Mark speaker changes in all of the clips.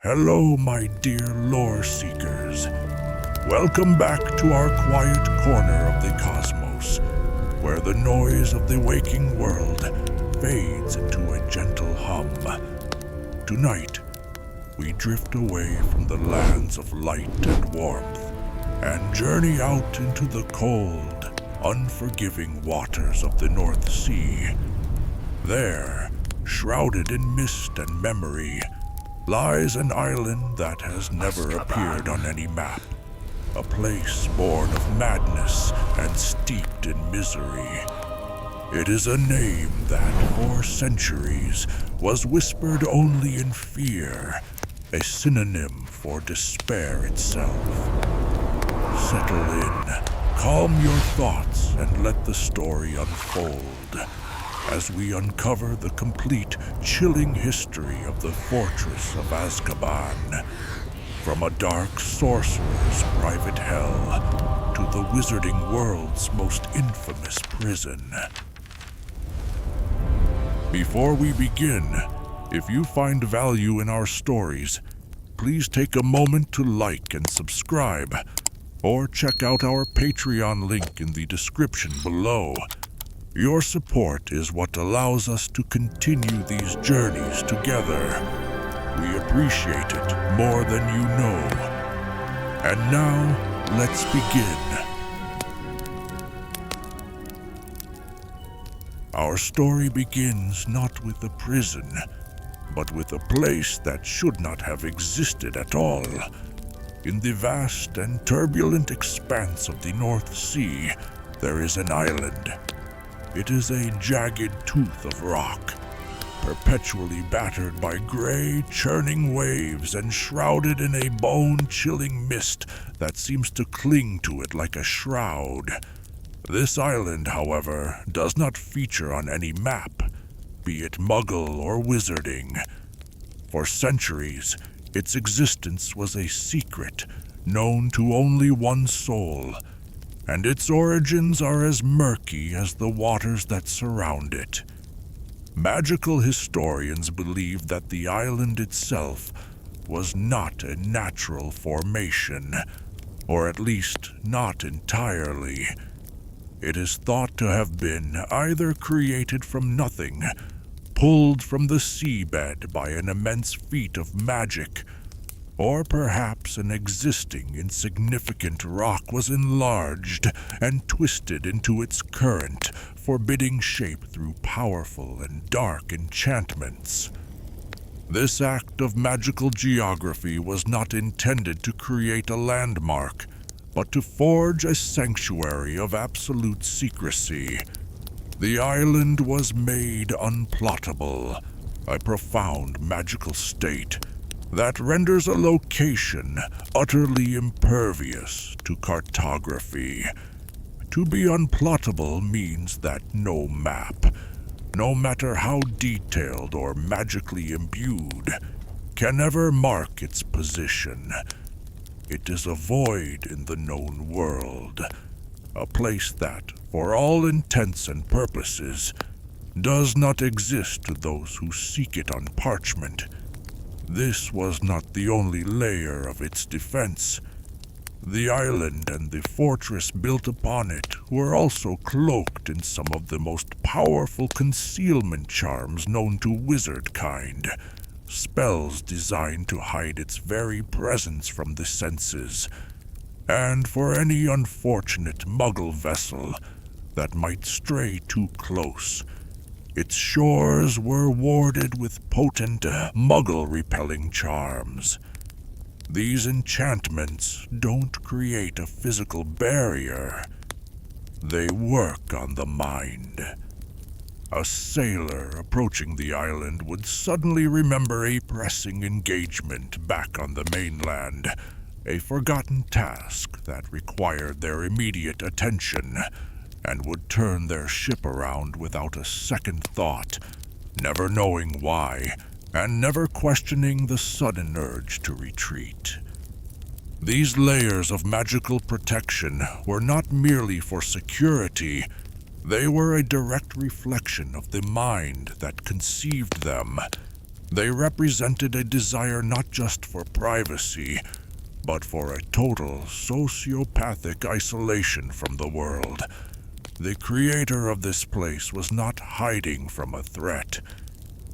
Speaker 1: Hello, my dear lore seekers. Welcome back to our quiet corner of the cosmos, where the noise of the waking world fades into a gentle hum. Tonight, we drift away from the lands of light and warmth and journey out into the cold, unforgiving waters of the North Sea. There, shrouded in mist and memory, lies an island that has never appeared on any map. A place born of madness and steeped in misery. It is a name that, for centuries, was whispered only in fear, a synonym for despair itself. Settle in, calm your thoughts, and let the story unfold as we uncover the complete, chilling history of the fortress of Azkaban. From a dark sorcerer's private hell to the wizarding world's most infamous prison. Before we begin, if you find value in our stories, please take a moment to like and subscribe, or check out our Patreon link in the description below. Your support is what allows us to continue these journeys together. We appreciate it more than you know. And now, let's begin. Our story begins not with a prison, but with a place that should not have existed at all. In the vast and turbulent expanse of the North Sea, there is an island. It is a jagged tooth of rock, perpetually battered by gray, churning waves and shrouded in a bone-chilling mist that seems to cling to it like a shroud. This island, however, does not feature on any map, be it Muggle or wizarding. For centuries, its existence was a secret, known to only one soul, and its origins are as murky as the waters that surround it. Magical historians believe that the island itself was not a natural formation, or at least not entirely. It is thought to have been either created from nothing, pulled from the seabed by an immense feat of magic, or perhaps an existing insignificant rock was enlarged and twisted into its current, forbidding shape through powerful and dark enchantments. This act of magical geography was not intended to create a landmark, but to forge a sanctuary of absolute secrecy. The island was made unplottable, a profound magical state that renders a location utterly impervious to cartography. To be unplottable means that no map, no matter how detailed or magically imbued, can ever mark its position. It is a void in the known world, a place that, for all intents and purposes, does not exist to those who seek it on parchment. This was not the only layer of its defense. The island and the fortress built upon it were also cloaked in some of the most powerful concealment charms known to wizard kind, spells designed to hide its very presence from the senses, and for any unfortunate Muggle vessel that might stray too close, its shores were warded with potent, Muggle-repelling charms. These enchantments don't create a physical barrier. They work on the mind. A sailor approaching the island would suddenly remember a pressing engagement back on the mainland, a forgotten task that required their immediate attention, and would turn their ship around without a second thought, never knowing why, and never questioning the sudden urge to retreat. These layers of magical protection were not merely for security, they were a direct reflection of the mind that conceived them, They represented a desire not just for privacy, but for a total sociopathic isolation from the world. The creator of this place was not hiding from a threat.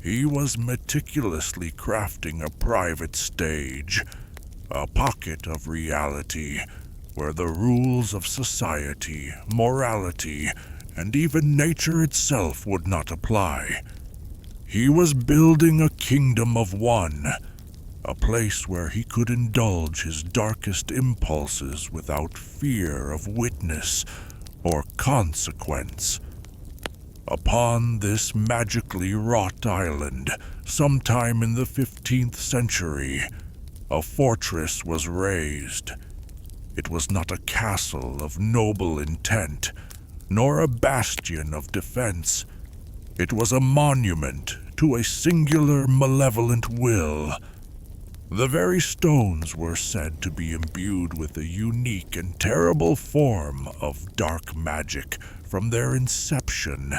Speaker 1: He was meticulously crafting a private stage, a pocket of reality, where the rules of society, morality, and even nature itself would not apply. He was building a kingdom of one, a place where he could indulge his darkest impulses without fear of witness or consequence. Upon this magically wrought island, sometime in the 15th century, a fortress was raised. It was not a castle of noble intent, nor a bastion of defense. It was a monument to a singular malevolent will. The very stones were said to be imbued with a unique and terrible form of dark magic from their inception,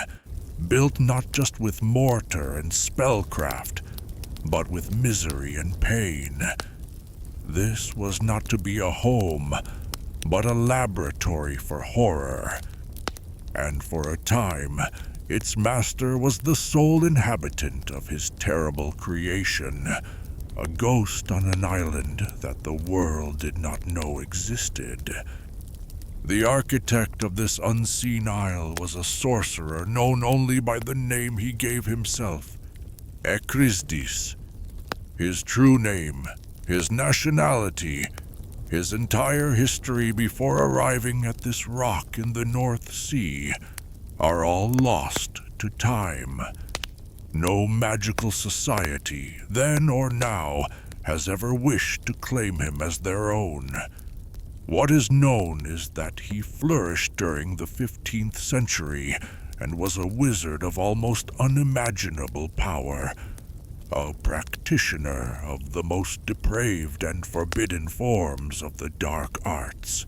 Speaker 1: built not just with mortar and spellcraft, but with misery and pain. This was not to be a home, but a laboratory for horror. And for a time, its master was the sole inhabitant of his terrible creation, a ghost on an island that the world did not know existed. The architect of this unseen isle was a sorcerer known only by the name he gave himself, Ekrizdis. His true name, his nationality, his entire history before arriving at this rock in the North Sea are all lost to time. No magical society, then or now, has ever wished to claim him as their own. What is known is that he flourished during the 15th century and was a wizard of almost unimaginable power, a practitioner of the most depraved and forbidden forms of the dark arts.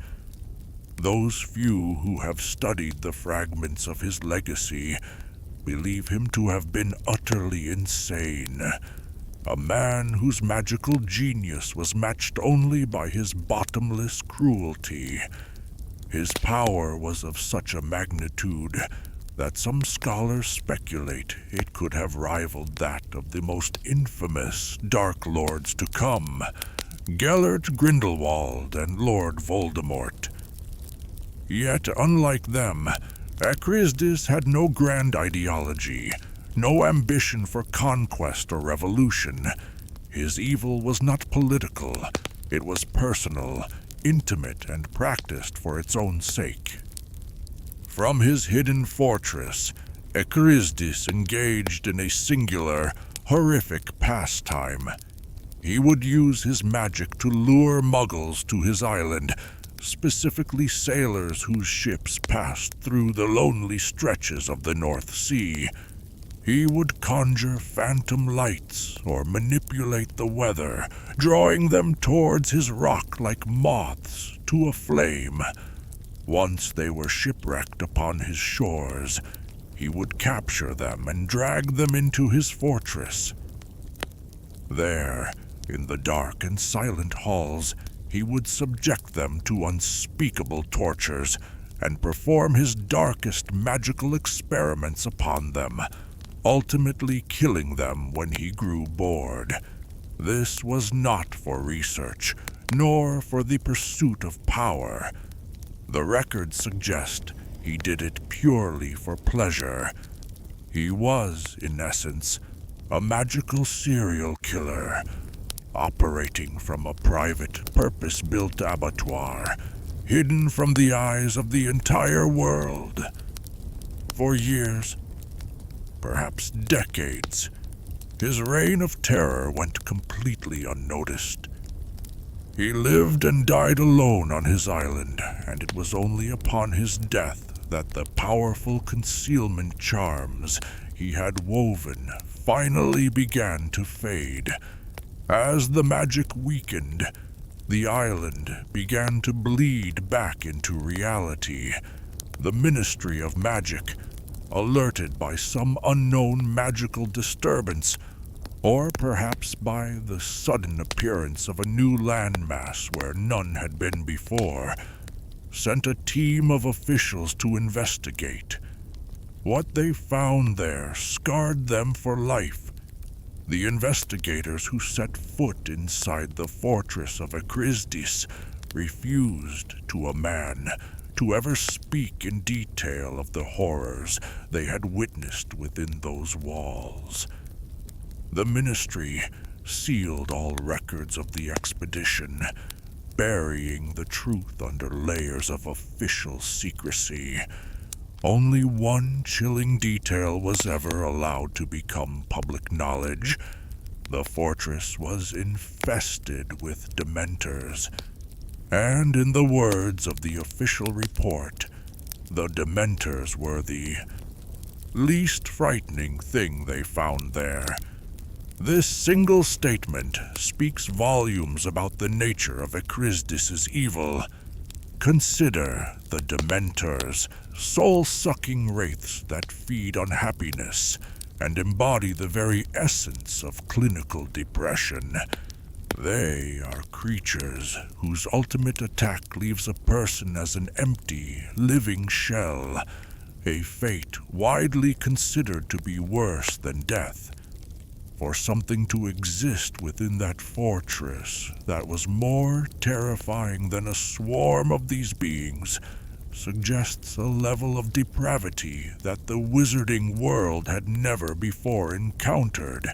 Speaker 1: Those few who have studied the fragments of his legacy believe him to have been utterly insane, a man whose magical genius was matched only by his bottomless cruelty. His power was of such a magnitude that some scholars speculate it could have rivaled that of the most infamous Dark Lords to come, Gellert Grindelwald and Lord Voldemort. Yet, unlike them, Ekrizdis had no grand ideology, no ambition for conquest or revolution. His evil was not political, it was personal, intimate, and practiced for its own sake. From his hidden fortress, Ekrizdis engaged in a singular, horrific pastime. He would use his magic to lure muggles to his island, specifically sailors whose ships passed through the lonely stretches of the North Sea. He would conjure phantom lights or manipulate the weather, drawing them towards his rock like moths to a flame. Once they were shipwrecked upon his shores, he would capture them and drag them into his fortress. There, in the dark and silent halls, he would subject them to unspeakable tortures and perform his darkest magical experiments upon them, ultimately killing them when he grew bored. This was not for research, nor for the pursuit of power. The records suggest he did it purely for pleasure. He was, in essence, a magical serial killer, operating from a private, purpose-built abattoir, hidden from the eyes of the entire world. For years, perhaps decades, his reign of terror went completely unnoticed. He lived and died alone on his island, and it was only upon his death that the powerful concealment charms he had woven finally began to fade. As the magic weakened, the island began to bleed back into reality. The Ministry of Magic, alerted by some unknown magical disturbance, or perhaps by the sudden appearance of a new landmass where none had been before, sent a team of officials to investigate. What they found there scarred them for life. The investigators who set foot inside the fortress of Ekrizdis refused to a man to ever speak in detail of the horrors they had witnessed within those walls. The Ministry sealed all records of the expedition, burying the truth under layers of official secrecy. Only one chilling detail was ever allowed to become public knowledge. The fortress was infested with Dementors, and in the words of the official report, the Dementors were the least frightening thing they found there. This single statement speaks volumes about the nature of Ekrizdis' evil. Consider the Dementors, soul-sucking wraiths that feed on happiness and embody the very essence of clinical depression. They are creatures whose ultimate attack leaves a person as an empty, living shell, a fate widely considered to be worse than death. For something to exist within that fortress that was more terrifying than a swarm of these beings suggests a level of depravity that the wizarding world had never before encountered.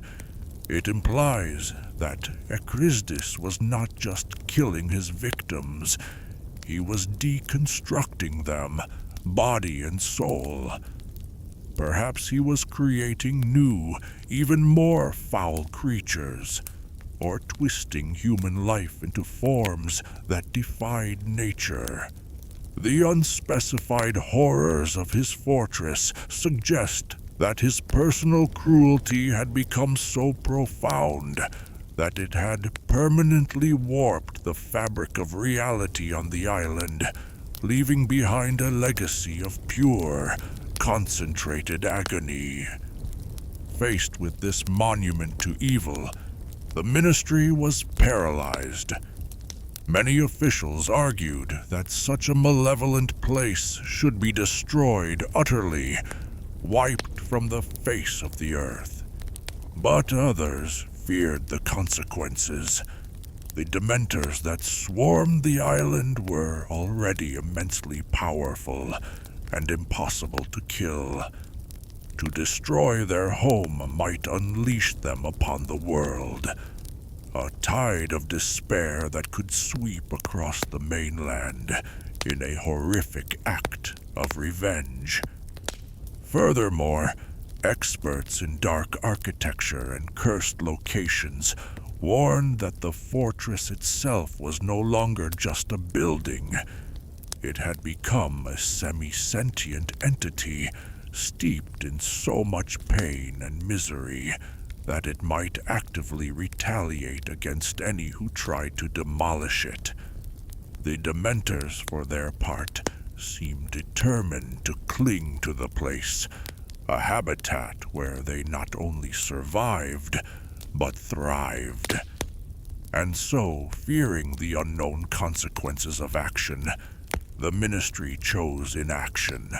Speaker 1: It implies that Ekrizdis was not just killing his victims, he was deconstructing them, body and soul. Perhaps he was creating new, even more foul creatures, or twisting human life into forms that defied nature. The unspecified horrors of his fortress suggest that his personal cruelty had become so profound that it had permanently warped the fabric of reality on the island, leaving behind a legacy of pure, concentrated agony. Faced with this monument to evil, the Ministry was paralyzed. Many officials argued that such a malevolent place should be destroyed utterly, wiped from the face of the earth. But others feared the consequences. The Dementors that swarmed the island were already immensely powerful and impossible to kill. To destroy their home might unleash them upon the world, a tide of despair that could sweep across the mainland in a horrific act of revenge. Furthermore, experts in dark architecture and cursed locations warned that the fortress itself was no longer just a building. It had become a semi-sentient entity, steeped in so much pain and misery that it might actively retaliate against any who tried to demolish it. The Dementors, for their part, seemed determined to cling to the place, a habitat where they not only survived, but thrived. And so, fearing the unknown consequences of action, the Ministry chose inaction.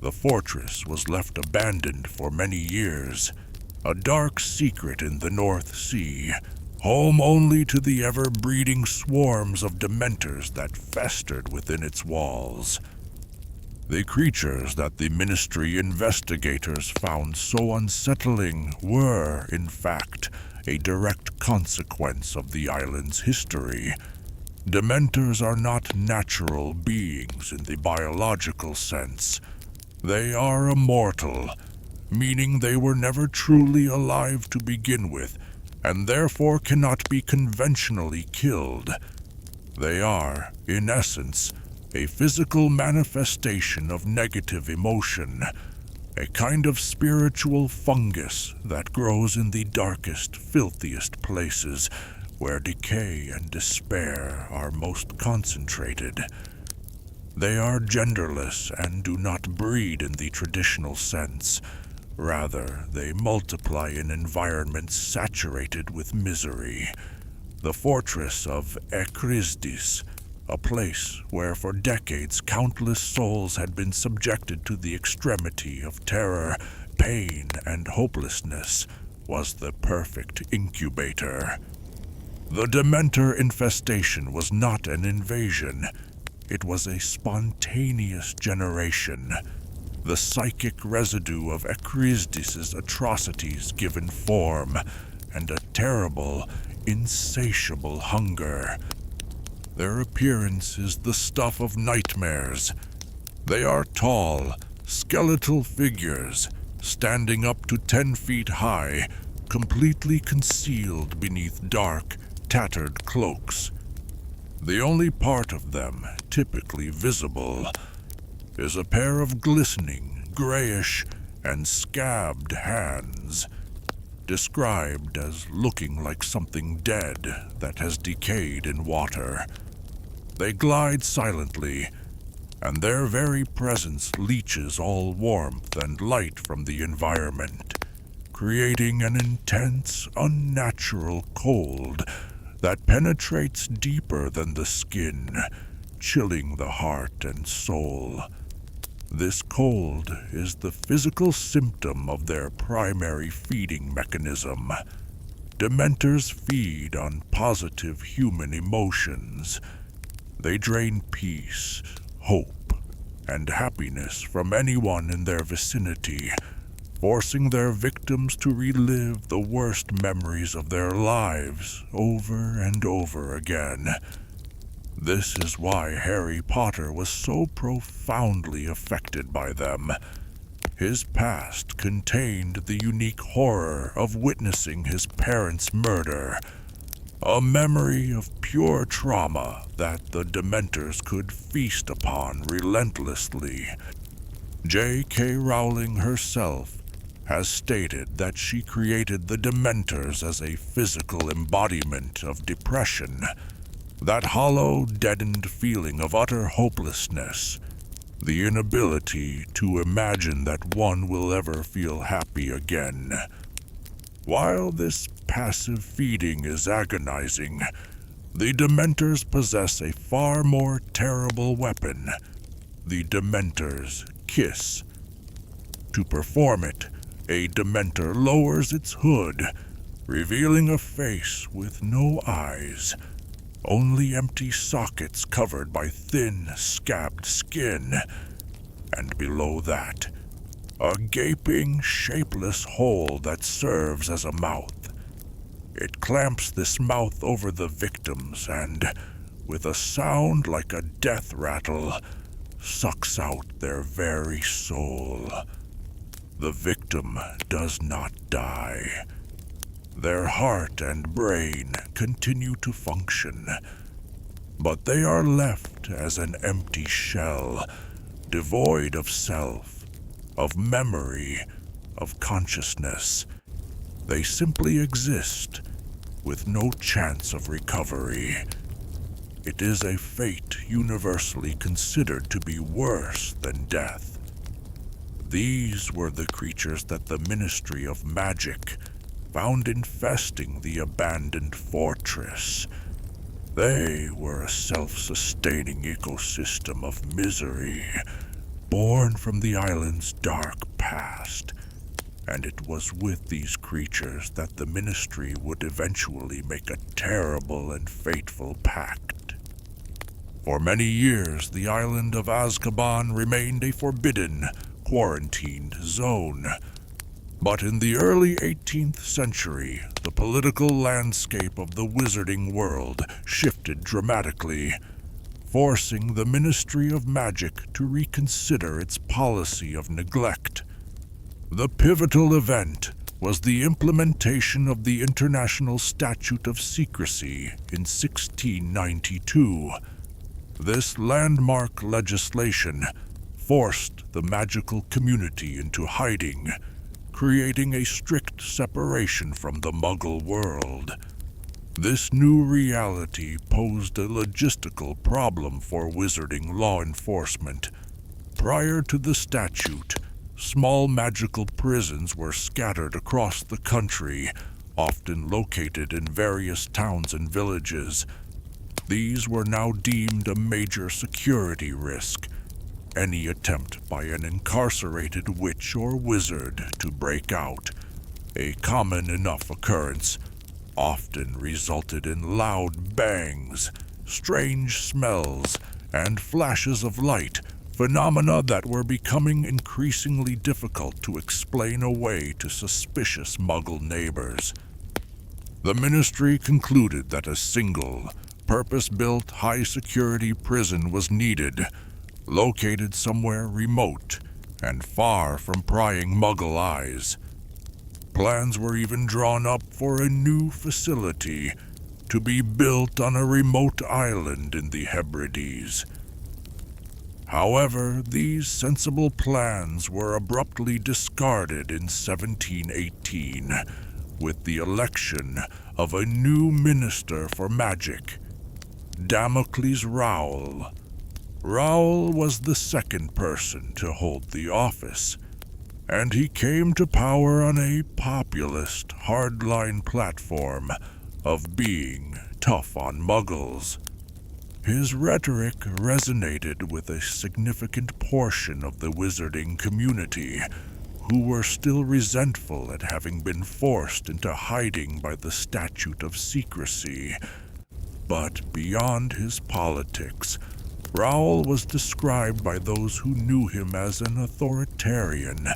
Speaker 1: The fortress was left abandoned for many years, a dark secret in the North Sea, home only to the ever-breeding swarms of Dementors that festered within its walls. The creatures that the Ministry investigators found so unsettling were, in fact, a direct consequence of the island's history. Dementors are not natural beings in the biological sense. They are immortal, meaning they were never truly alive to begin with, and therefore cannot be conventionally killed. They are, in essence, a physical manifestation of negative emotion, a kind of spiritual fungus that grows in the darkest, filthiest places, where decay and despair are most concentrated. They are genderless and do not breed in the traditional sense. Rather, they multiply in environments saturated with misery. The fortress of Ekrizdis, a place where for decades countless souls had been subjected to the extremity of terror, pain, and hopelessness, was the perfect incubator. The Dementor infestation was not an invasion. It was a spontaneous generation. The psychic residue of Ekrizdis' atrocities given form, and a terrible, insatiable hunger. Their appearance is the stuff of nightmares. They are tall, skeletal figures, standing up to 10 feet high, completely concealed beneath dark, tattered cloaks. The only part of them typically visible is a pair of glistening, grayish, and scabbed hands, described as looking like something dead that has decayed in water. They glide silently, and their very presence leaches all warmth and light from the environment, creating an intense, unnatural cold that penetrates deeper than the skin, chilling the heart and soul. This cold is the physical symptom of their primary feeding mechanism. Dementors feed on positive human emotions. They drain peace, hope, and happiness from anyone in their vicinity, forcing their victims to relive the worst memories of their lives over and over again. This is why Harry Potter was so profoundly affected by them. His past contained the unique horror of witnessing his parents' murder, a memory of pure trauma that the Dementors could feast upon relentlessly. J.K. Rowling herself has stated that she created the Dementors as a physical embodiment of depression, that hollow, deadened feeling of utter hopelessness, the inability to imagine that one will ever feel happy again. While this passive feeding is agonizing, the Dementors possess a far more terrible weapon, the Dementor's kiss. To perform it, a Dementor lowers its hood, revealing a face with no eyes, only empty sockets covered by thin, scabbed skin, and below that, a gaping, shapeless hole that serves as a mouth. It clamps this mouth over the victims and, with a sound like a death rattle, sucks out their very soul. The victim does not die. Their heart and brain continue to function, but they are left as an empty shell, devoid of self, of memory, of consciousness. They simply exist, with no chance of recovery. It is a fate universally considered to be worse than death. These were the creatures that the Ministry of Magic found infesting the abandoned fortress. They were a self-sustaining ecosystem of misery, born from the island's dark past, and it was with these creatures that the Ministry would eventually make a terrible and fateful pact. For many years, the island of Azkaban remained a forbidden, quarantined zone. But in the early 18th century, the political landscape of the wizarding world shifted dramatically, forcing the Ministry of Magic to reconsider its policy of neglect. The pivotal event was the implementation of the International Statute of Secrecy in 1692. This landmark legislation forced the magical community into hiding, creating a strict separation from the Muggle world. This new reality posed a logistical problem for wizarding law enforcement. Prior to the statute, small magical prisons were scattered across the country, often located in various towns and villages. These were now deemed a major security risk. Any attempt by an incarcerated witch or wizard to break out, a common enough occurrence, often resulted in loud bangs, strange smells, and flashes of light, phenomena that were becoming increasingly difficult to explain away to suspicious Muggle neighbors. The Ministry concluded that a single, purpose-built, high-security prison was needed, located somewhere remote and far from prying Muggle eyes. Plans were even drawn up for a new facility to be built on a remote island in the Erisdis. However, these sensible plans were abruptly discarded in 1718 with the election of a new minister for magic, Damocles Rowell. Rowell was the second person to hold the office, and he came to power on a populist, hardline platform of being tough on Muggles. His rhetoric resonated with a significant portion of the wizarding community, who were still resentful at having been forced into hiding by the statute of secrecy. But beyond his politics, Rowell was described by those who knew him as an authoritarian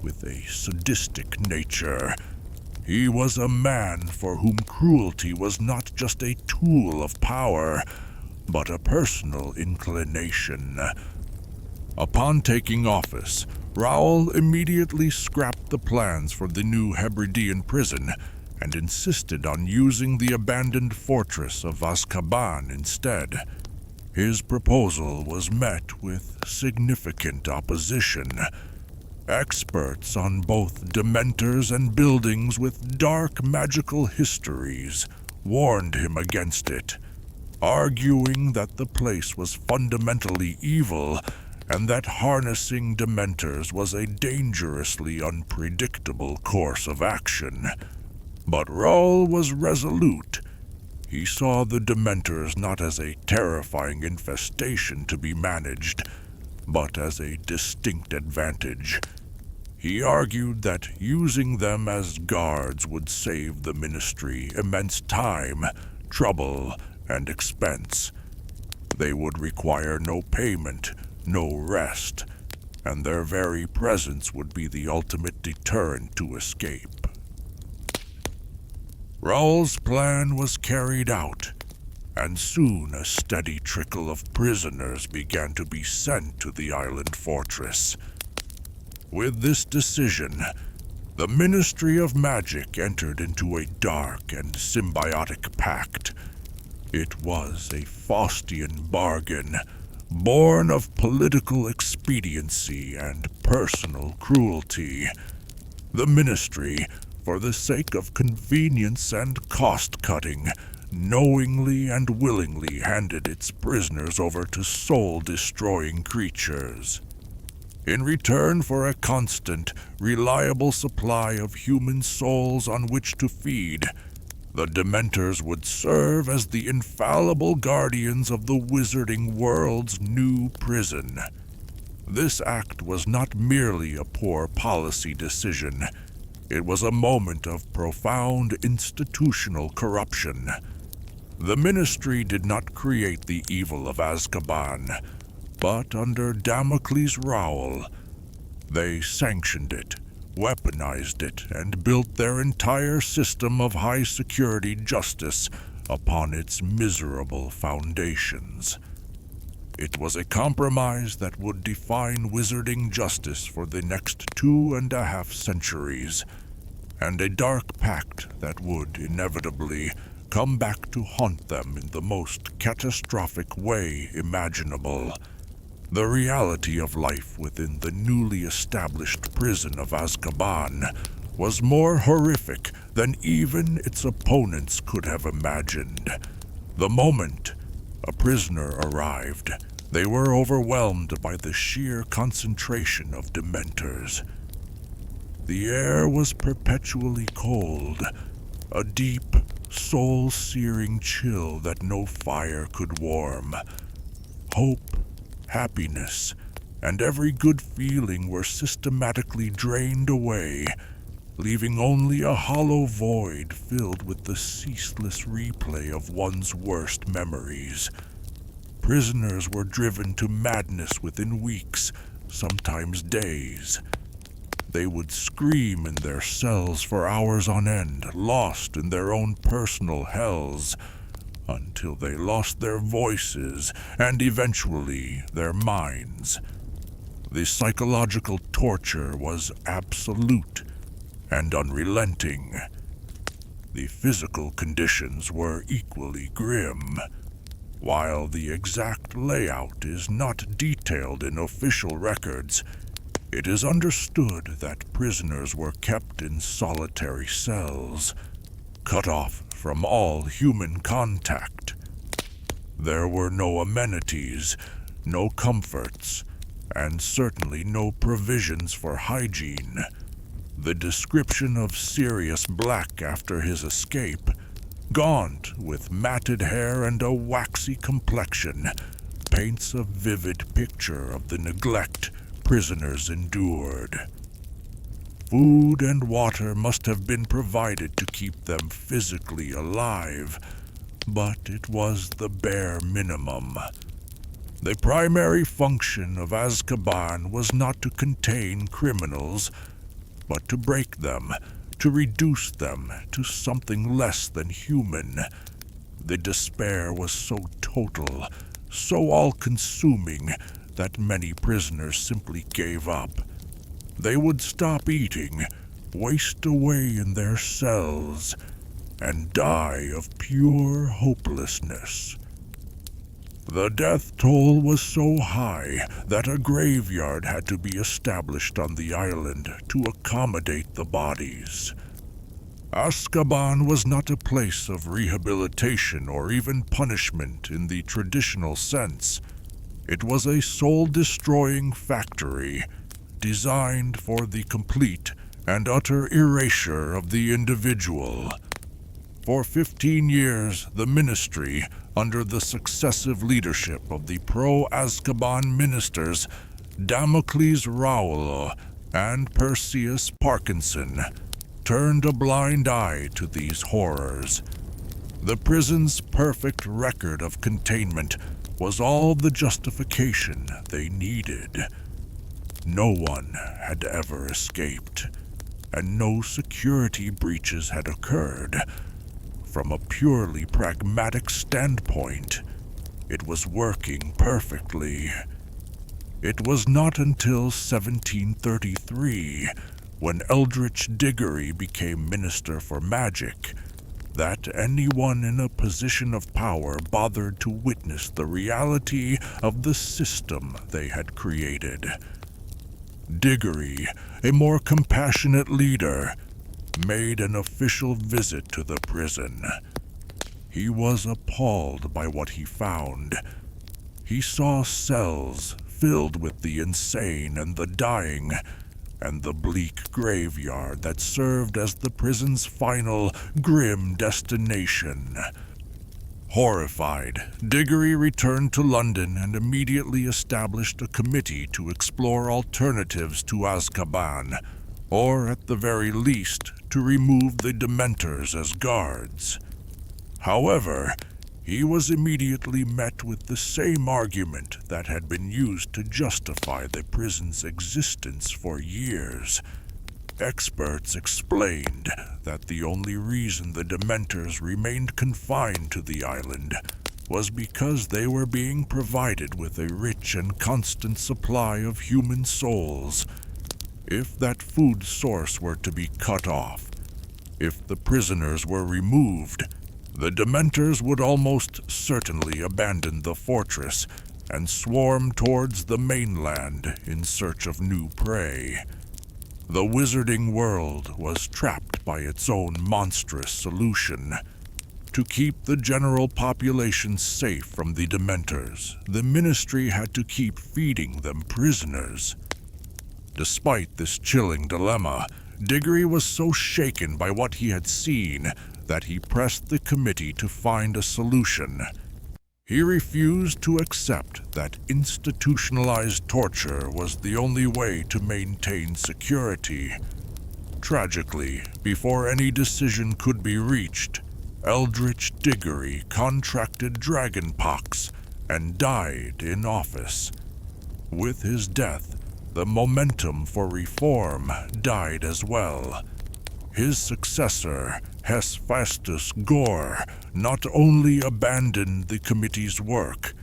Speaker 1: with a sadistic nature. He was a man for whom cruelty was not just a tool of power, but a personal inclination. Upon taking office, Rowell immediately scrapped the plans for the new Hebridean prison and insisted on using the abandoned fortress of Azkaban instead. His proposal was met with significant opposition. Experts on both Dementors and buildings with dark magical histories warned him against it, arguing that the place was fundamentally evil and that harnessing Dementors was a dangerously unpredictable course of action. But Rowell was resolute. He saw the Dementors not as a terrifying infestation to be managed, but as a distinct advantage. He argued that using them as guards would save the Ministry immense time, trouble, and expense. They would require no payment, no rest, and their very presence would be the ultimate deterrent to escape. Rowell's plan was carried out, and soon a steady trickle of prisoners began to be sent to the island fortress. With this decision, the Ministry of Magic entered into a dark and symbiotic pact. It was a Faustian bargain, born of political expediency and personal cruelty. The Ministry, for the sake of convenience and cost-cutting, knowingly and willingly handed its prisoners over to soul-destroying creatures. In return for a constant, reliable supply of human souls on which to feed, the Dementors would serve as the infallible guardians of the wizarding world's new prison. This act was not merely a poor policy decision. It was a moment of profound institutional corruption. The Ministry did not create the evil of Azkaban, but under Damocles Rowell, they sanctioned it, weaponized it, and built their entire system of high-security justice upon its miserable foundations. It was a compromise that would define wizarding justice for the next 2.5 centuries, and a dark pact that would inevitably come back to haunt them in the most catastrophic way imaginable. The reality of life within the newly established prison of Azkaban was more horrific than even its opponents could have imagined. The moment a prisoner arrived, They were overwhelmed by the sheer concentration of Dementors. The air was perpetually cold, a deep, soul-searing chill that no fire could warm. Hope, happiness, and every good feeling were systematically drained away, leaving only a hollow void filled with the ceaseless replay of one's worst memories. Prisoners were driven to madness within weeks, sometimes days. They would scream in their cells for hours on end, lost in their own personal hells, until they lost their voices and eventually their minds. The psychological torture was absolute and unrelenting. The physical conditions were equally grim. While the exact layout is not detailed in official records, it is understood that prisoners were kept in solitary cells, cut off from all human contact. There were no amenities, no comforts, and certainly no provisions for hygiene. The description of Sirius Black after his escape, gaunt with matted hair and a waxy complexion, paints a vivid picture of the neglect prisoners endured. Food and water must have been provided to keep them physically alive, but it was the bare minimum. The primary function of Azkaban was not to contain criminals, but to break them, to reduce them to something less than human. The despair was so total, so all-consuming, that many prisoners simply gave up. They would stop eating, waste away in their cells, and die of pure hopelessness. The death toll was so high that a graveyard had to be established on the island to accommodate the bodies. Azkaban was not a place of rehabilitation or even punishment in the traditional sense. It was a soul-destroying factory, designed for the complete and utter erasure of the individual. For 15 years, the Ministry, under the successive leadership of the pro-Azkaban ministers Damocles Rowell and Perseus Parkinson, turned a blind eye to these horrors. The prison's perfect record of containment was all the justification they needed. No one had ever escaped, and no security breaches had occurred. From a purely pragmatic standpoint, it was working perfectly. It was not until 1733, when Eldritch Diggory became Minister for Magic, that anyone in a position of power bothered to witness the reality of the system they had created. Diggory, a more compassionate leader, made an official visit to the prison. He was appalled by what he found. He saw cells filled with the insane and the dying, and the bleak graveyard that served as the prison's final, grim destination. Horrified, Diggory returned to London and immediately established a committee to explore alternatives to Azkaban, or at the very least, to remove the Dementors as guards. However, he was immediately met with the same argument that had been used to justify the prison's existence for years. Experts explained that the only reason the Dementors remained confined to the island was because they were being provided with a rich and constant supply of human souls. If that food source were to be cut off, if the prisoners were removed, the Dementors would almost certainly abandon the fortress and swarm towards the mainland in search of new prey. The wizarding world was trapped by its own monstrous solution. To keep the general population safe from the Dementors, the Ministry had to keep feeding them prisoners. Despite this chilling dilemma, Diggory was so shaken by what he had seen that he pressed the committee to find a solution. He refused to accept that institutionalized torture was the only way to maintain security. Tragically, before any decision could be reached, Eldritch Diggory contracted dragonpox and died in office. With his death, the momentum for reform died as well. His successor, Hephaestus Gore, not only abandoned the committee's work,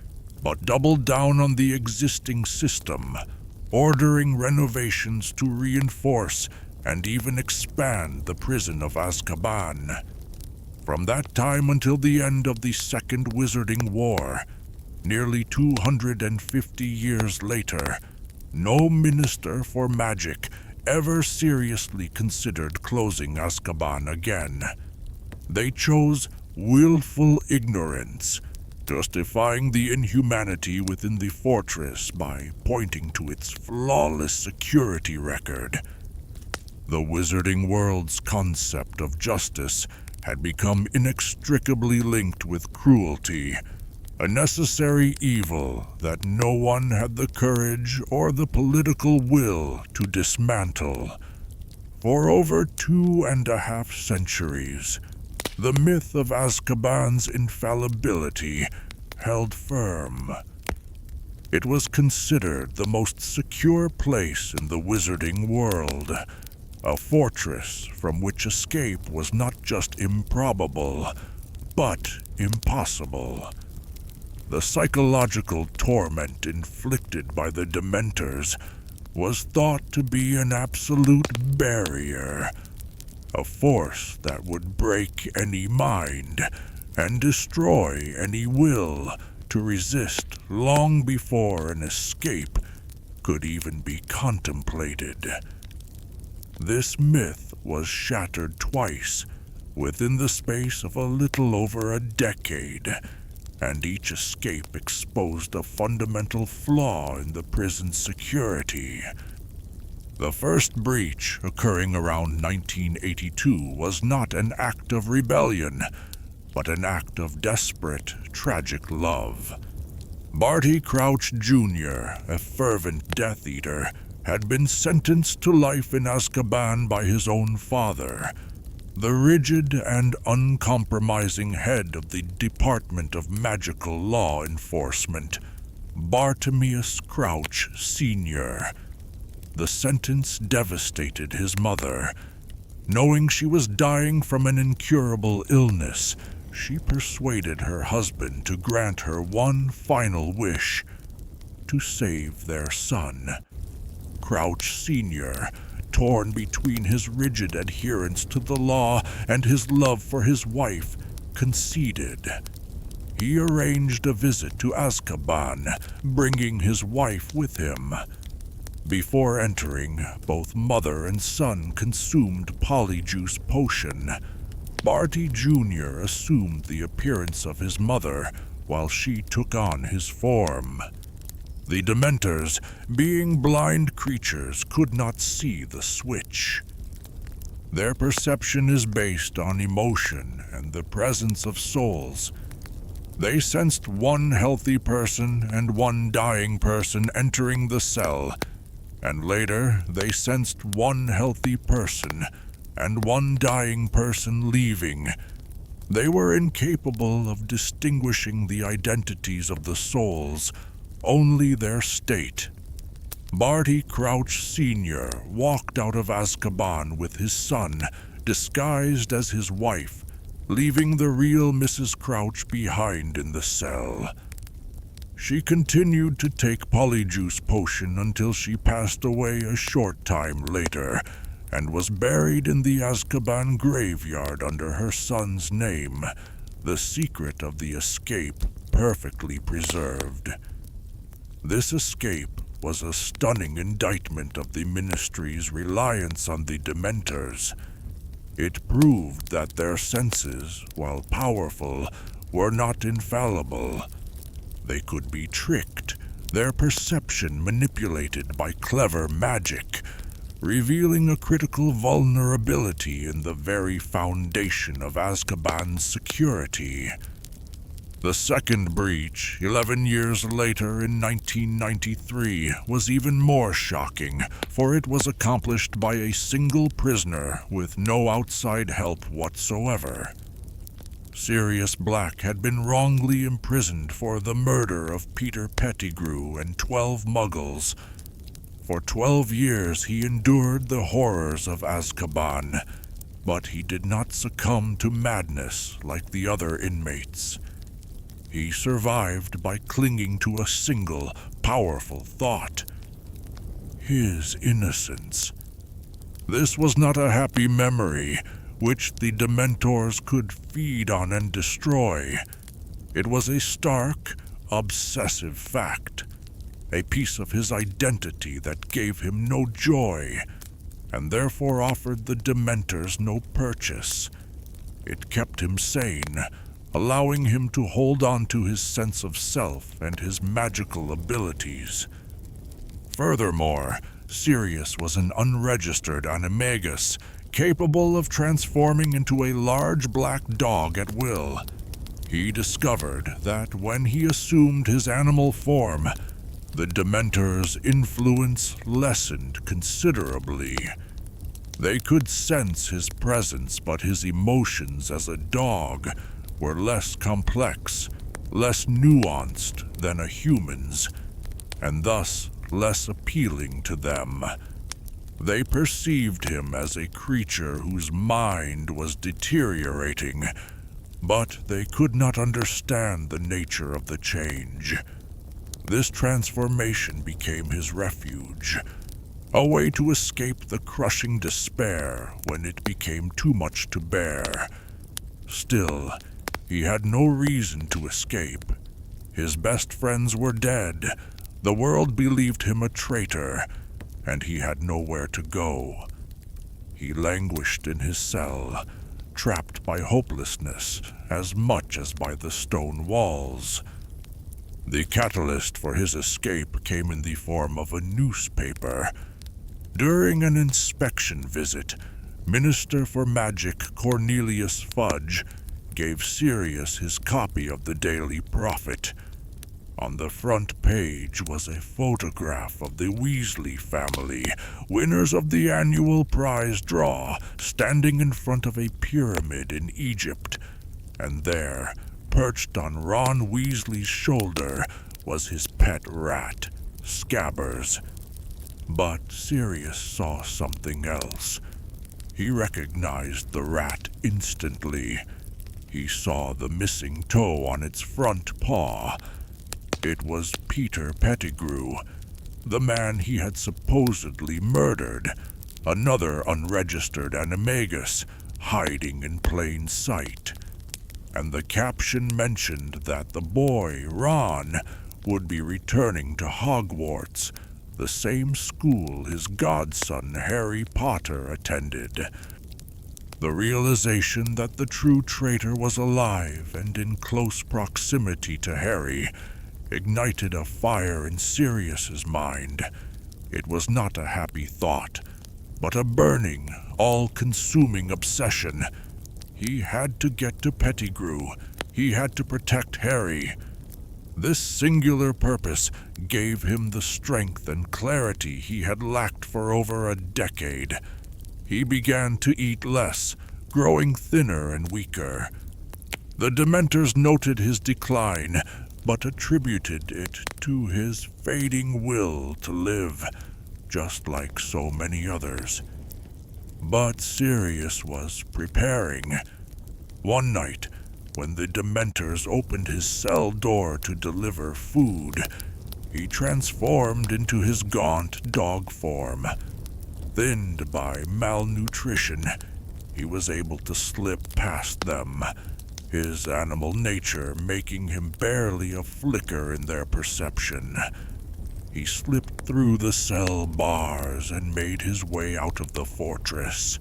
Speaker 1: but doubled down on the existing system, ordering renovations to reinforce and even expand the prison of Azkaban. From that time until the end of the Second Wizarding War, nearly 250 years later, no minister for magic ever seriously considered closing Azkaban again. They chose willful ignorance, justifying the inhumanity within the fortress by pointing to its flawless security record. The Wizarding World's concept of justice had become inextricably linked with cruelty, a necessary evil that no one had the courage or the political will to dismantle. For over 2.5 centuries, the myth of Azkaban's infallibility held firm. It was considered the most secure place in the Wizarding World, a fortress from which escape was not just improbable, but impossible. The psychological torment inflicted by the Dementors was thought to be an absolute barrier, a force that would break any mind and destroy any will to resist long before an escape could even be contemplated. This myth was shattered twice within the space of a little over a decade, and each escape exposed a fundamental flaw in the prison's security. The first breach, occurring around 1982, was not an act of rebellion, but an act of desperate, tragic love. Barty Crouch Jr., a fervent Death Eater, had been sentenced to life in Azkaban by his own father, the rigid and uncompromising head of the Department of Magical Law Enforcement, Barty Crouch Sr. The sentence devastated his mother. Knowing she was dying from an incurable illness, she persuaded her husband to grant her one final wish: to save their son. Crouch Sr., torn between his rigid adherence to the law and his love for his wife, conceded. He arranged a visit to Azkaban, bringing his wife with him. Before entering, both mother and son consumed Polyjuice Potion. Barty Jr. assumed the appearance of his mother, while she took on his form. The Dementors, being blind creatures, could not see the switch. Their perception is based on emotion and the presence of souls. They sensed one healthy person and one dying person entering the cell, and later they sensed one healthy person and one dying person leaving. They were incapable of distinguishing the identities of the souls, only their state. Barty Crouch Sr. walked out of Azkaban with his son, disguised as his wife, leaving the real Mrs. Crouch behind in the cell. She continued to take Polyjuice Potion until she passed away a short time later, and was buried in the Azkaban graveyard under her son's name, the secret of the escape perfectly preserved. This escape was a stunning indictment of the Ministry's reliance on the Dementors. It proved that their senses, while powerful, were not infallible. They could be tricked, their perception manipulated by clever magic, revealing a critical vulnerability in the very foundation of Azkaban's security. The second breach, 11 years later in 1993, was even more shocking, for it was accomplished by a single prisoner with no outside help whatsoever. Sirius Black had been wrongly imprisoned for the murder of Peter Pettigrew and 12 Muggles. For 12 years he endured the horrors of Azkaban, but he did not succumb to madness like the other inmates. He survived by clinging to a single, powerful thought: his innocence. This was not a happy memory, which the Dementors could feed on and destroy. It was a stark, obsessive fact, a piece of his identity that gave him no joy, and therefore offered the Dementors no purchase. It kept him sane, allowing him to hold on to his sense of self and his magical abilities. Furthermore, Sirius was an unregistered animagus, capable of transforming into a large black dog at will. He discovered that when he assumed his animal form, the Dementors' influence lessened considerably. They could sense his presence, but his emotions as a dog were less complex, less nuanced than a human's, and thus less appealing to them. They perceived him as a creature whose mind was deteriorating, but they could not understand the nature of the change. This transformation became his refuge, a way to escape the crushing despair when it became too much to bear. Still, he had no reason to escape. His best friends were dead, the world believed him a traitor, and he had nowhere to go. He languished in his cell, trapped by hopelessness as much as by the stone walls. The catalyst for his escape came in the form of a newspaper. During an inspection visit, Minister for Magic Cornelius Fudge gave Sirius his copy of the Daily Prophet. On the front page was a photograph of the Weasley family, winners of the annual prize draw, standing in front of a pyramid in Egypt. And there, perched on Ron Weasley's shoulder, was his pet rat, Scabbers. But Sirius saw something else. He recognized the rat instantly. He saw the missing toe on its front paw. It was Peter Pettigrew, the man he had supposedly murdered, another unregistered animagus, hiding in plain sight. And the caption mentioned that the boy, Ron, would be returning to Hogwarts, the same school his godson Harry Potter attended. The realization that the true traitor was alive and in close proximity to Harry ignited a fire in Sirius's mind. It was not a happy thought, but a burning, all-consuming obsession. He had to get to Pettigrew. He had to protect Harry. This singular purpose gave him the strength and clarity he had lacked for over a decade. He began to eat less, growing thinner and weaker. The Dementors noted his decline, but attributed it to his fading will to live, just like so many others. But Sirius was preparing. One night, when the Dementors opened his cell door to deliver food, he transformed into his gaunt dog form. Thinned by malnutrition, he was able to slip past them, his animal nature making him barely a flicker in their perception. He slipped through the cell bars and made his way out of the fortress.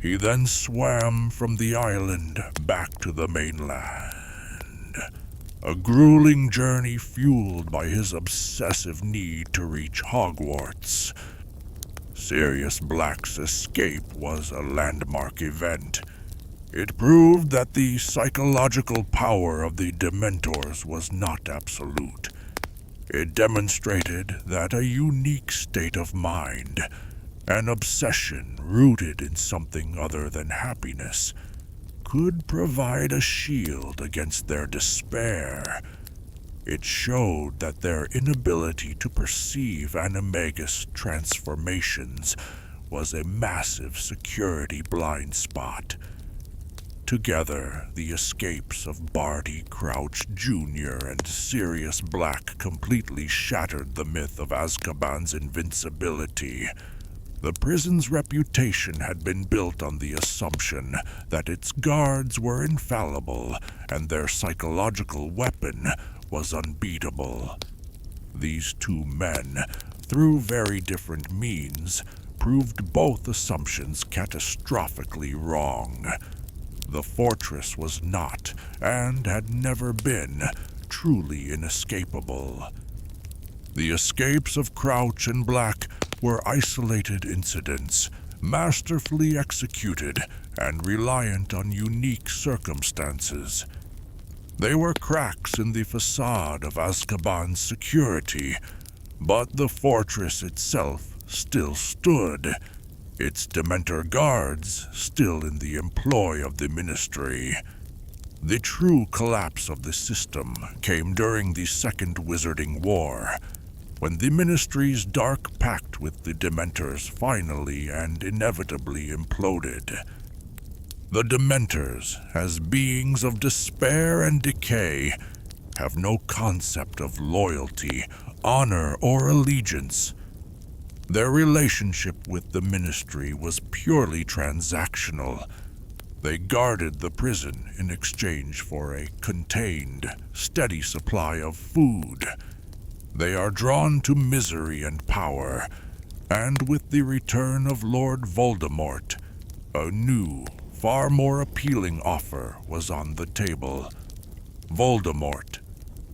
Speaker 1: He then swam from the island back to the mainland. A grueling journey fueled by his obsessive need to reach Hogwarts. Sirius Black's escape was a landmark event. It proved that the psychological power of the Dementors was not absolute. It demonstrated that a unique state of mind, an obsession rooted in something other than happiness, could provide a shield against their despair. It showed that their inability to perceive animagus transformations was a massive security blind spot. Together, the escapes of Barty Crouch Jr. and Sirius Black completely shattered the myth of Azkaban's invincibility. The prison's reputation had been built on the assumption that its guards were infallible and their psychological weapon was unbeatable. These two men, through very different means, proved both assumptions catastrophically wrong. The fortress was not, and had never been, truly inescapable. The escapes of Crouch and Black were isolated incidents, masterfully executed and reliant on unique circumstances. They were cracks in the facade of Azkaban's security, but the fortress itself still stood, its Dementor guards still in the employ of the Ministry. The true collapse of the system came during the Second Wizarding War, when the Ministry's dark pact with the Dementors finally and inevitably imploded. The Dementors, as beings of despair and decay, have no concept of loyalty, honor, or allegiance. Their relationship with the Ministry was purely transactional. They guarded the prison in exchange for a contained, steady supply of food. They are drawn to misery and power, and with the return of Lord Voldemort, a new, far more appealing offer was on the table. Voldemort,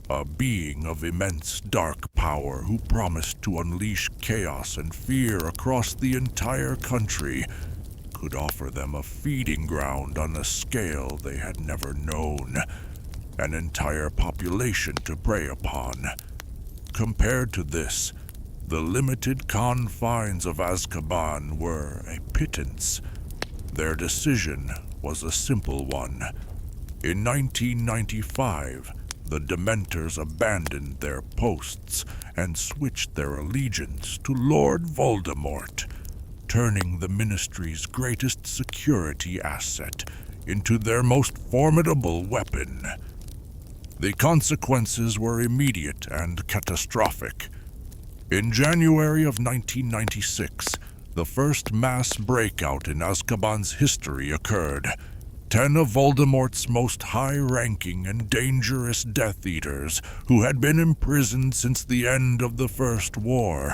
Speaker 1: a being of immense dark power who promised to unleash chaos and fear across the entire country, could offer them a feeding ground on a scale they had never known, an entire population to prey upon. Compared to this, the limited confines of Azkaban were a pittance. Their decision was a simple one. In 1995, the Dementors abandoned their posts and switched their allegiance to Lord Voldemort, turning the Ministry's greatest security asset into their most formidable weapon. The consequences were immediate and catastrophic. In January of 1996, the first mass breakout in Azkaban's history occurred. 10 of Voldemort's most high-ranking and dangerous Death Eaters, who had been imprisoned since the end of the First War,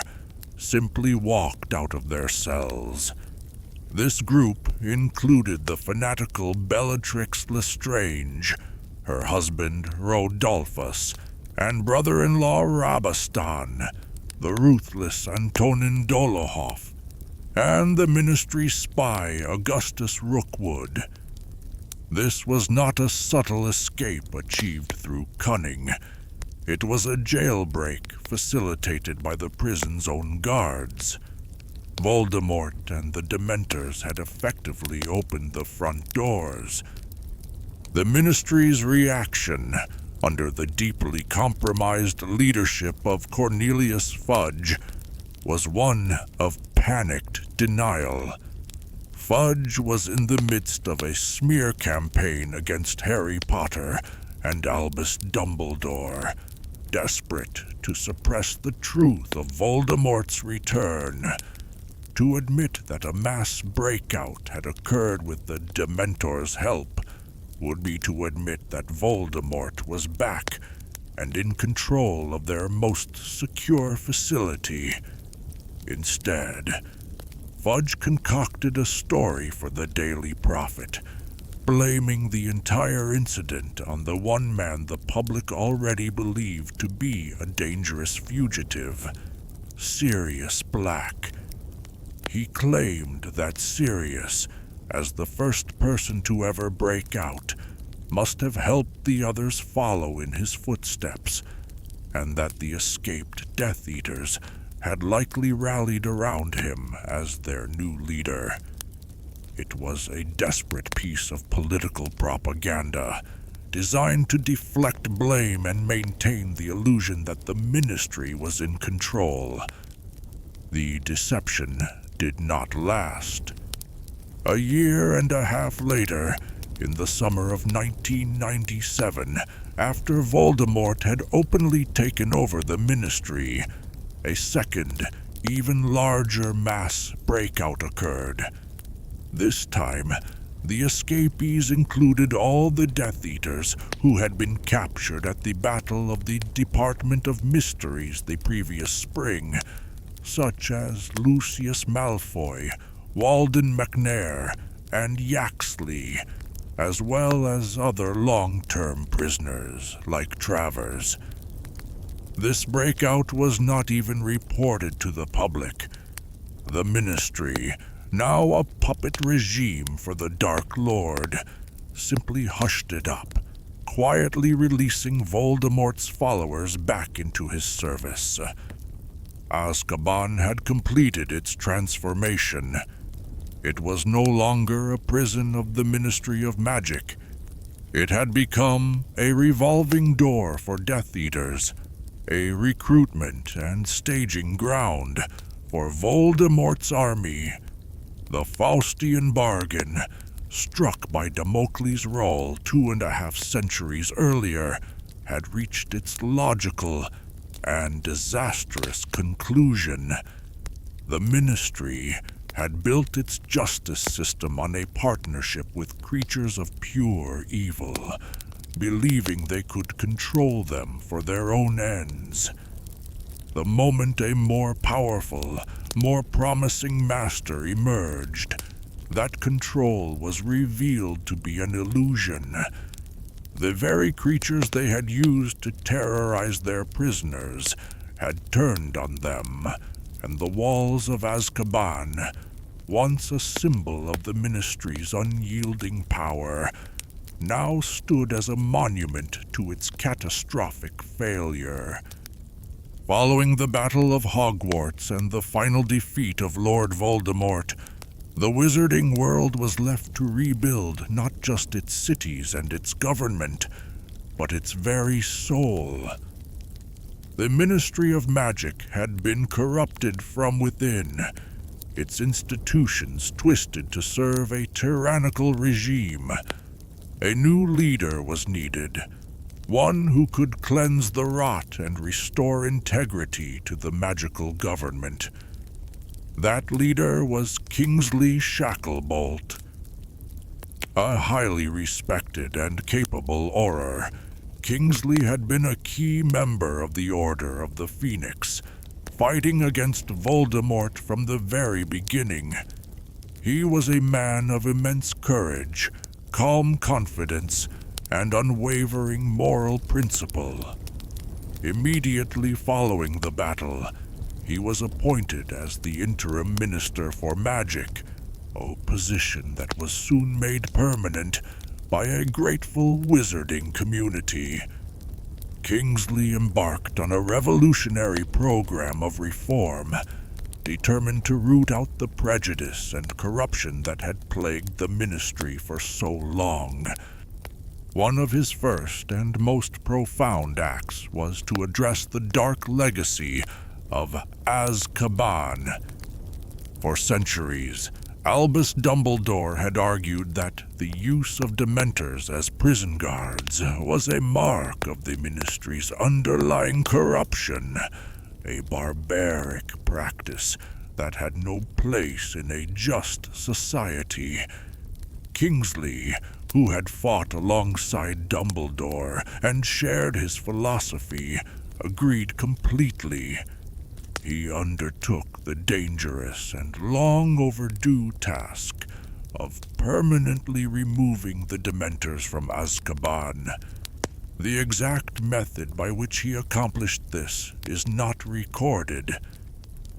Speaker 1: simply walked out of their cells. This group included the fanatical Bellatrix Lestrange, her husband Rodolphus, and brother-in-law Rabastan, the ruthless Antonin Dolohov, and the Ministry spy Augustus Rookwood. This was not a subtle escape achieved through cunning. It was a jailbreak facilitated by the prison's own guards. Voldemort and the Dementors had effectively opened the front doors. The Ministry's reaction, under the deeply compromised leadership of Cornelius Fudge, was one of panicked denial. Fudge was in the midst of a smear campaign against Harry Potter and Albus Dumbledore, desperate to suppress the truth of Voldemort's return. To admit that a mass breakout had occurred with the Dementors' help would be to admit that Voldemort was back and in control of their most secure facility. Instead, Fudge concocted a story for the Daily Prophet, blaming the entire incident on the one man the public already believed to be a dangerous fugitive, Sirius Black. He claimed that Sirius, as the first person to ever break out, must have helped the others follow in his footsteps, and that the escaped Death Eaters had likely rallied around him as their new leader. It was a desperate piece of political propaganda, designed to deflect blame and maintain the illusion that the Ministry was in control. The deception did not last. A year and a half later, in the summer of 1997, after Voldemort had openly taken over the Ministry, a second, even larger mass breakout occurred. This time, the escapees included all the Death Eaters who had been captured at the Battle of the Department of Mysteries the previous spring, such as Lucius Malfoy, Walden McNair, and Yaxley, as well as other long-term prisoners like Travers. This breakout was not even reported to the public. The Ministry, now a puppet regime for the Dark Lord, simply hushed it up, quietly releasing Voldemort's followers back into his service. Azkaban had completed its transformation. It was no longer a prison of the Ministry of Magic. It had become a revolving door for Death Eaters, a recruitment and staging ground for Voldemort's army. The Faustian bargain, struck by Damocles' roll 2.5 centuries earlier, had reached its logical and disastrous conclusion. The Ministry had built its justice system on a partnership with creatures of pure evil, believing they could control them for their own ends. The moment a more powerful, more promising master emerged, that control was revealed to be an illusion. The very creatures they had used to terrorize their prisoners had turned on them, and the walls of Azkaban, once a symbol of the Ministry's unyielding power, now stood as a monument to its catastrophic failure. Following the Battle of Hogwarts and the final defeat of Lord Voldemort, the wizarding world was left to rebuild not just its cities and its government, but its very soul. The Ministry of Magic had been corrupted from within, its institutions twisted to serve a tyrannical regime. A new leader was needed, one who could cleanse the rot and restore integrity to the magical government. That leader was Kingsley Shacklebolt. A highly respected and capable Auror, Kingsley had been a key member of the Order of the Phoenix, fighting against Voldemort from the very beginning. He was a man of immense courage, calm confidence, and unwavering moral principle. Immediately following the battle, he was appointed as the interim minister for magic, a position that was soon made permanent by a grateful wizarding community. Kingsley embarked on a revolutionary program of reform, determined to root out the prejudice and corruption that had plagued the Ministry for so long. One of his first and most profound acts was to address the dark legacy of Azkaban. For centuries, Albus Dumbledore had argued that the use of Dementors as prison guards was a mark of the Ministry's underlying corruption, a barbaric practice that had no place in a just society. Kingsley, who had fought alongside Dumbledore and shared his philosophy, agreed completely. he undertook the dangerous and long overdue task of permanently removing the Dementors from Azkaban. The exact method by which he accomplished this is not recorded.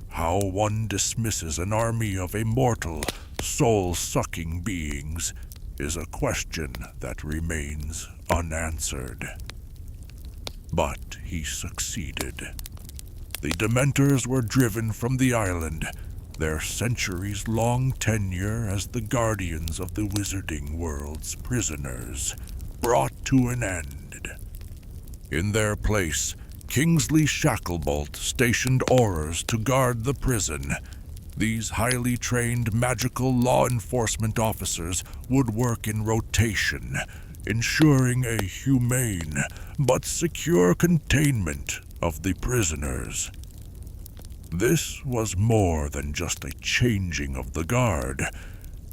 Speaker 1: How one dismisses an army of immortal, soul-sucking beings is a question that remains unanswered. But he succeeded. The Dementors were driven from the island, their centuries-long tenure as the guardians of the wizarding world's prisoners brought to an end. In their place, Kingsley Shacklebolt stationed Aurors to guard the prison. These highly trained magical law enforcement officers would work in rotation, ensuring a humane but secure containment of the prisoners. This was more than just a changing of the guard.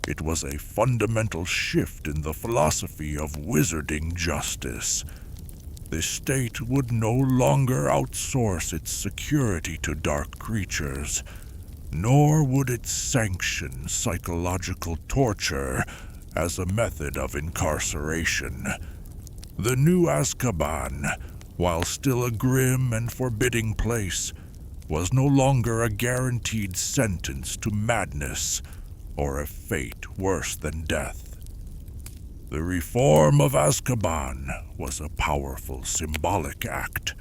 Speaker 1: It was a fundamental shift in the philosophy of wizarding justice. The state would no longer outsource its security to dark creatures, nor would it sanction psychological torture as a method of incarceration. The new Azkaban, while still a grim and forbidding place, was no longer a guaranteed sentence to madness or a fate worse than death. The reform of Azkaban was a powerful symbolic act.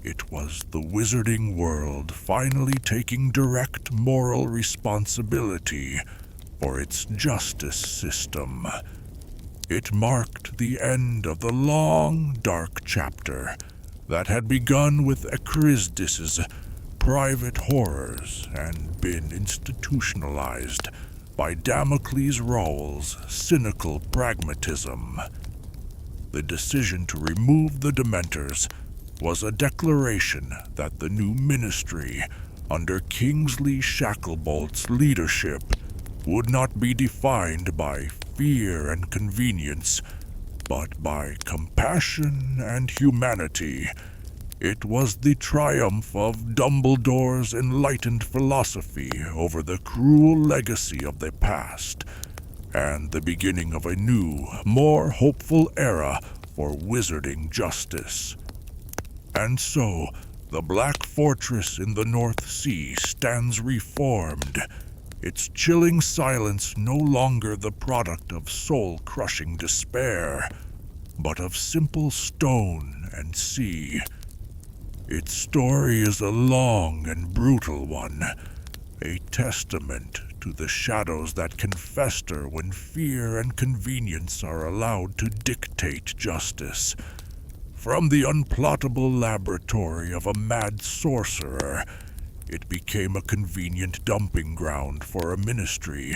Speaker 1: It was the wizarding world finally taking direct moral responsibility for its justice system. It marked the end of the long, dark chapter that had begun with Ekrizdis' private horrors and been institutionalized by Damocles Rowell's cynical pragmatism. The decision to remove the Dementors was a declaration that the new ministry, under Kingsley Shacklebolt leadership, would not be defined by fear and convenience, but by compassion and humanity. It was the triumph of Dumbledore's enlightened philosophy over the cruel legacy of the past, and the beginning of a new, more hopeful era for wizarding justice. And so, the Black Fortress in the North Sea stands reformed, its chilling silence no longer the product of soul-crushing despair, but of simple stone and sea. Its story is a long and brutal one, a testament to the shadows that can fester when fear and convenience are allowed to dictate justice. From the unplottable laboratory of a mad sorcerer, it became a convenient dumping ground for a ministry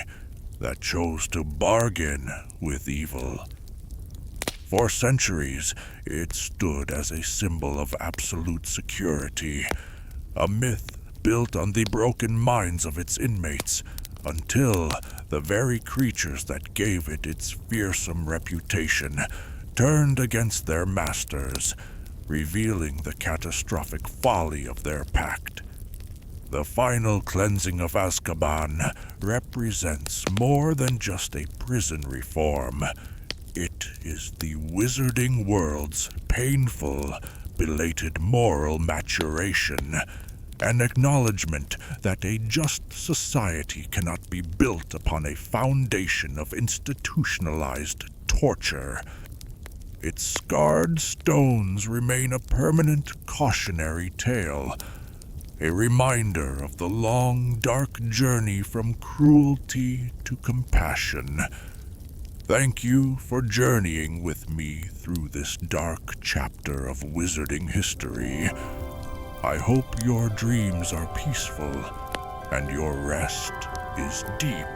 Speaker 1: that chose to bargain with evil. For centuries, it stood as a symbol of absolute security, a myth built on the broken minds of its inmates, until the very creatures that gave it its fearsome reputation turned against their masters, revealing the catastrophic folly of their pact. The final cleansing of Azkaban represents more than just a prison reform. It is the wizarding world's painful, belated moral maturation, an acknowledgement that a just society cannot be built upon a foundation of institutionalized torture. Its scarred stones remain a permanent cautionary tale, a reminder of the long, dark journey from cruelty to compassion. Thank you for journeying with me through this dark chapter of wizarding history. I hope your dreams are peaceful and your rest is deep.